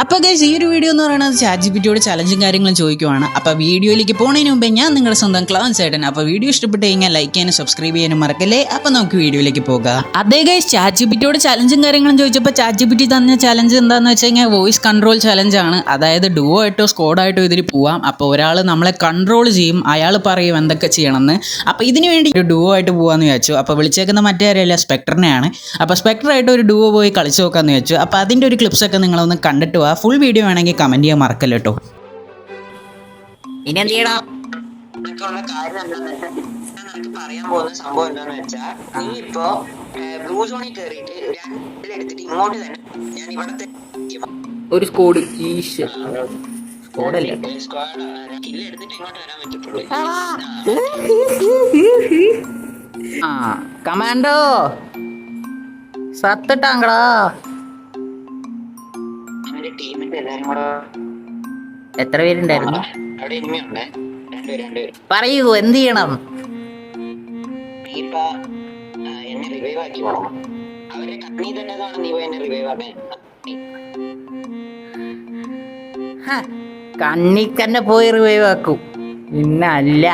അപ്പോൾ ഗൈസ് ഈ ഒരു വീഡിയോ എന്ന് പറയുന്നത് ChatGPT ചലഞ്ചും കാര്യങ്ങളും ചോദിക്കുവാണ്. അപ്പോൾ വീഡിയോയിലേക്ക് പോകുന്നതിന് മുമ്പേ ഞാൻ നിങ്ങളുടെ സ്വന്തം ക്ലവൻ ചേട്ടൻ. അപ്പോൾ വീഡിയോ ഇഷ്ടപ്പെട്ട് കഴിഞ്ഞാൽ ലൈക്ക് ചെയ്യാനും സബ്സ്ക്രൈബ് ചെയ്യാനും മറക്കല്ലേ. അപ്പോൾ നമുക്ക് വീഡിയോയിലേക്ക് പോകാം. അതേ ഗൈസ് ChatGPT ചലഞ്ചും കാര്യങ്ങളും ചോദിച്ചപ്പോൾ ChatGPT തന്ന ചലഞ്ച് എന്താണെന്ന് വെച്ച് കഴിഞ്ഞാൽ വോയിസ് കൺട്രോൾ ചലഞ്ചാണ്. അതായത് ഡുവോ ആയിട്ടോ സ്ക്വാഡായിട്ടോ ഇതിൽ പോവാം. അപ്പോൾ ഒരാൾ നമ്മളെ കൺട്രോൾ ചെയ്യും, അയാൾ പറയും എന്തൊക്കെ ചെയ്യണമെന്ന്. അപ്പോൾ ഇതിന് വേണ്ടി ഒരു ഡുവോ ആയിട്ട് പോകാമെന്ന് വിചാരിച്ചു. അപ്പോൾ വിളിച്ചേക്കുന്ന മറ്റേ ആരെയല്ല, സ്പെക്ടറിനെയാണ്. അപ്പോൾ സ്പെക്ടറായിട്ട് ഒരു ഡുവോ പോയി കളിച്ച് നോക്കാമെന്ന് വിചാരിച്ചു. അപ്പോൾ അതിൻ്റെ ഒരു ക്ലിപ്സൊക്കെ നിങ്ങളൊന്ന് കണ്ടിട്ട് പോവാം. ഫുൾ വീഡിയോ വേണമെങ്കിൽ കമൻറ്റ് ചെയ്യാൻ മറക്കല്ലോ കേട്ടോ. ഇനി എന്ത് ചെയ്യണം? പറയാൻ പോകുന്ന സംഭവം എന്താന്ന് വെച്ചാൽ, നീ ഇപ്പോ ബ്ലൂ സോണിൽ കയറിയിട്ട് എടുത്തിട്ട് ഇങ്ങോട്ട് തന്നെ ഞാൻ ഇവിടത്തെ ഒരു സ്കോഡ് സ്ക്വാഡല്ലേ കില്ല് എടുത്തിട്ട് ഇങ്ങോട്ട് വരാൻ പറ്റത്തുള്ളൂ. കമാൻഡോ സത്തിട്ടാങ്കടാ. അവന്റെ ടീമിന്റെ എല്ലാരും കൂടെ എത്ര പേരുണ്ടായിരുന്നു? അവിടെ ഇനിമയുണ്ട്, രണ്ടുപേര്. പറയൂ, എന്ത് ചെയ്യണം? നീ ഇപ്പൊ എന്നെ റിവൈവ് ആക്കി പോണം. അവരെ കണ്ണി തന്നെ നീ പോയി എന്നെ റിവൈവ് ആക്കാൻ. കണ്ണിക്കന്നെ പോയി റിവൈവ് ആക്കും, പിന്നല്ല.